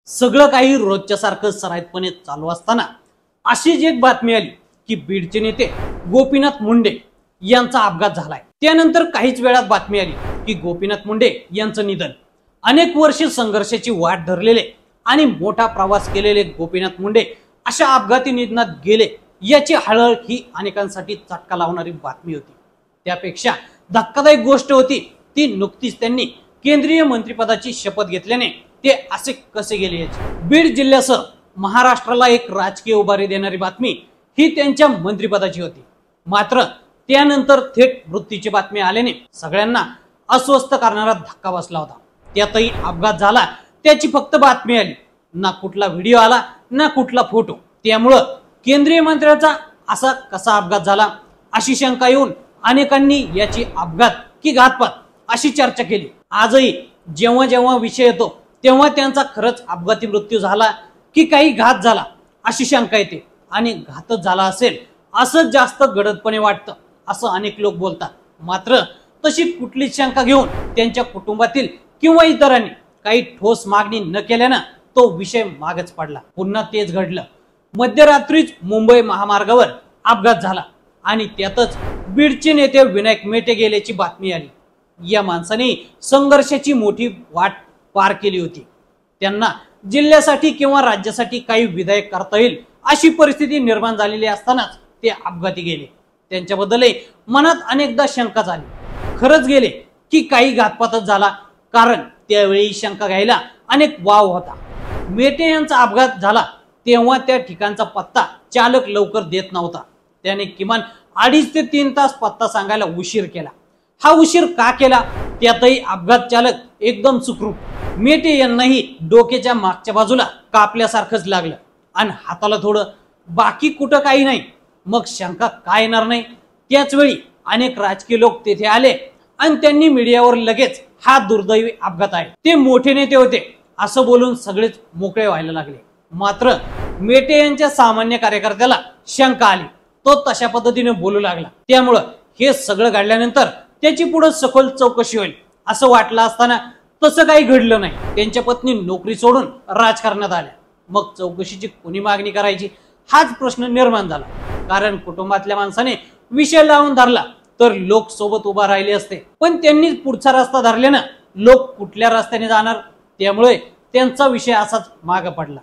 सगळं काही रोजच्या सारखं सराईतपणे चालू असताना अशीच एक बातमी आली की बीडचे नेते गोपीनाथ मुंडे यांचा अपघात झालाय। त्यानंतर काहीच वेळात बातमी आली की गोपीनाथ मुंडे यांचं निधन। अनेक वर्षे संघर्षाची वाट धरलेले आणि मोठा प्रवास केलेले गोपीनाथ मुंडे अशा अपघाती निधनात गेले याची हळहळ ही अनेकांसाठी चटका लावणारी बातमी होती। त्यापेक्षा धक्कादायक गोष्ट होती ती नुकतीच त्यांनी केंद्रीय मंत्रिपदाची शपथ घेतल्याने ते असे कसे गेले याची। बीड जिल्ह्यासह महाराष्ट्राला एक राजकीय उभारी देणारी बातमी ही त्यांच्या मंत्रिपदाची होती। मात्र त्यानंतर थेट मृत्यूची बातमी आल्याने सगळ्यांना अस्वस्थ करणारा धक्का बसला होता। त्यातही अपघात झाला त्याची फक्त बातमी आली, ना कुठला व्हिडिओ आला ना कुठला फोटो। त्यामुळे केंद्रीय मंत्र्याचा असा कसा अपघात झाला अशी शंका येऊन अनेकांनी याची अपघात की घातपात अशी चर्चा केली। आजही जेव्हा जेव्हा विषय येतो तेव्हा त्यांचा खरंच अपघाती मृत्यू झाला की काही घात झाला अशी शंका येते आणि घातच झाला असेल असं जास्त गडदपणे वाटतं असं अनेक लोक बोलतात। मात्र तशी कुठलीच शंका घेऊन त्यांच्या कुटुंबातील किंवा इतरांनी काही ठोस मागणी न केल्यानं तो विषय मागच पडला। पुन्हा तेच घडलं। मध्यरात्रीच मुंबई महामार्गावर अपघात झाला आणि त्यातच बीडचे नेते विनायक मेटे गेल्याची बातमी आली। या माणसाने संघर्षाची मोठी वाट पार केली होती। त्यांना जिल्ह्यासाठी किंवा राज्यासाठी काही विधायक करता येईल अशी परिस्थिती निर्माण झालेली असतानाच ते अपघाती गेले। त्यांच्याबद्दल मनात अनेकदा शंका झाली, खरंच गेले की काही घातपातच झाला, कारण त्यावेळी शंका घ्यायला अनेक वाव होता। मेटे यांचा अपघात झाला तेव्हा त्या ठिकाणचा पत्ता चालक लवकर देत नव्हता। त्याने किमान 2.5 ते 3 तास पत्ता सांगायला उशीर केला। हा उशीर का केला त्यातही अपघात चालक एकदम सुखरूप। मेटे यांनाही डोक्याच्या मागच्या बाजूला कापल्यासारखंच लागलं आणि हाताला थोडं, बाकी कुठं काही नाही। मग शंका काय येणार नाही। त्याच वेळी अनेक राजकीय लोक तेथे आले आणि त्यांनी मीडियावर लगेच हा दुर्दैवी अपघात आहे, ते मोठे नेते होते असं बोलून सगळेच मोकळे व्हायला लागले। मात्र मेटे यांच्या सामान्य कार्यकर्त्याला शंका आली, तो तशा पद्धतीने बोलू लागला। त्यामुळं हे सगळं घडल्यानंतर त्याची पुढे सखोल चौकशी होईल असं वाटलं असताना तसं काही घडलं नाही। त्यांच्या पत्नी नोकरी सोडून राजकारणात आल्या। मग चौकशीची कोणी मागणी करायची हाच प्रश्न निर्माण झाला, कारण कुटुंबातल्या माणसाने विषय लावून धरला तर लोक सोबत उभा राहिले असते, पण त्यांनी पुढचा रस्ता धरल्यानं लोक कुठल्या रस्त्याने जाणार, त्यामुळे त्यांचा विषय असाच मागे पडला।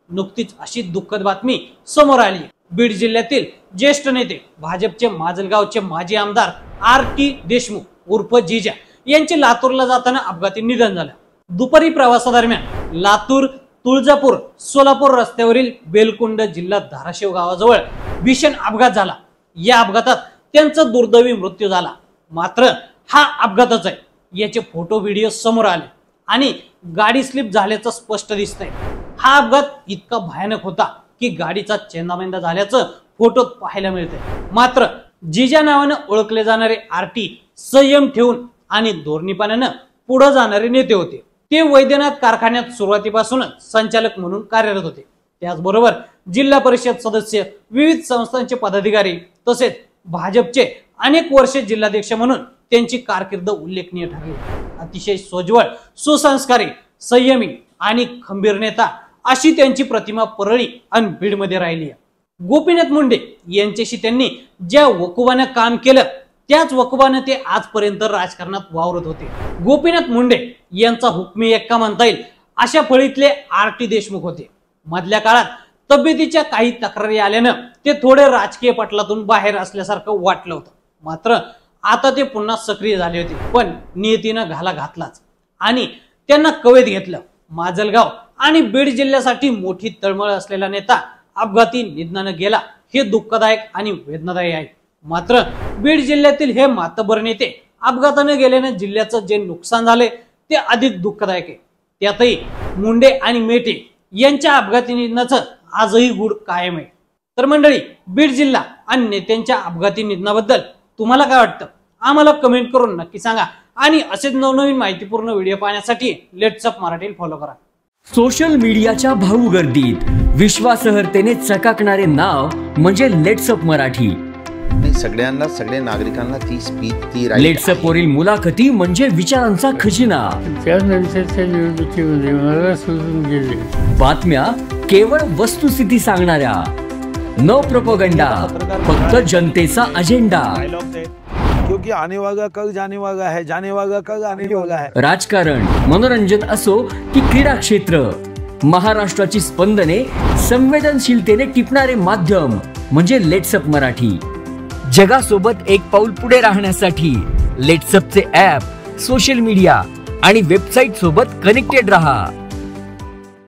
नुकतीच अशी दुःखद बातमी समोर आली। बीड जिल्ह्यातील ज्येष्ठ नेते भाजपचे माजलगावचे माजी आमदार RT देशमुख उर्फ जिजा यांचे लातूरला जाताना अपघाती निधन झालं। दुपारी प्रवासादरम्यान लातूर तुळजापूर सोलापूर रस्त्यावरील बेलकुंड जिल्हा धाराशिव गावाजवळ भीषण अपघात झाला। या अपघातात त्यांचा दुर्दैवी मृत्यू झाला। मात्र हा अपघातच आहे याचे फोटो व्हिडिओ समोर आले आणि गाडी स्लिप झाल्याचं स्पष्ट दिसतंय। हा अपघात इतका भयानक होता की गाडीचा चेंदामेंदा झाल्याचं फोटोत पाहायला मिळते। मात्र जिजा नावानं ओळखले जाणारे RT संयम ठेवून आणि धोरणीपणानं पुढे जाणारे नेते होते। ते वैद्यनाथ कारखान्यात सुरुवातीपासूनच संचालक म्हणून कार्यरत होते। त्याचबरोबर जिल्हा परिषद सदस्य, विविध संस्थांचे पदाधिकारी तसेच भाजपचे अनेक वर्षे जिल्हाध्यक्ष म्हणून त्यांची कारकीर्द उल्लेखनीय ठरली। अतिशय सोज्वळ, सुसंस्कारी, संयमी आणि खंबीर नेता अशी त्यांची प्रतिमा परळी आणि बीडमध्ये राहिली आहे। गोपीनाथ मुंडे यांच्याशी त्यांनी ज्या वकुबाने काम केलं त्याच वकुबाने ते आजपर्यंत राजकारणात वावरत होते। गोपीनाथ मुंडे यांचा हुकमी एक्का म्हणता येईल अशा फळीतले RT देशमुख होते। मधल्या काळात तब्येतीच्या काही तक्रारी आल्यानं ते थोडे राजकीय पटलातून बाहेर असल्यासारखं वाटलं होतं। मात्र आता ते पुन्हा सक्रिय झाले होते, पण नियतीनं घाला घातलाच आणि त्यांना कवेत घेतलं। माजलगाव आणि बीड जिल्ह्यासाठी मोठी तळमळ असलेला नेता अपघाती निधनानं गेला हे दुःखदायक आणि वेदनादायी आहे। मात्र बीड जिल्ह्यातील हे मातबर नेते अपघाताने गेल्याने जिल्ह्याचं जे नुकसान झाले ते अधिक दुःखदायक आहे। त्यातही मुंडे आणि मेटे यांच्या अपघाती निधनाचं आजही गुढ कायम आहे। तर मंडळी, बीड जिल्हा आणि नेत्यांच्या अपघाती निधनाबद्दल तुम्हाला काय वाटतं आम्हाला कमेंट करून नक्की सांगा आणि असेच नवनवीन माहितीपूर्ण व्हिडिओ पाहण्यासाठी लेट्स अप मराठी फॉलो करा। सोशल मीडियाच्या भाऊ गर्दीत विश्वासार्हतेने चकाकणारे नाव म्हणजे लेट्स अप मराठी। नाही, सगळ्या नागरिकांना ती स्पीच ती right लेट्सअप आहे. वरील मुलाखती म्हणजे विचारांचा खजिना. त्यानंतरच्या निवडणुकीमध्ये मला सोडून गेले. बातम्या केवळ वस्तुस्थिती सांगणाऱ्या, न प्रोपोगंडा, फक्त जनतेचा अजेंडा. क्योंकि आने वाला कल जाने वाला है, जाने वाला कल आने वाला है. राजकारण, मनोरंजन असो की क्रीडा क्षेत्र, महाराष्ट्राची स्पंदने संवेदनशीलतेने टिपणारे माध्यम म्हणजे लेट्सअप मराठी. जगासोबत एक पाऊल पुढे राहण्यासाठी लेट्सअपचे ॲप, सोशल मीडिया आणि वेबसाईट सोबत कनेक्टेड रहा.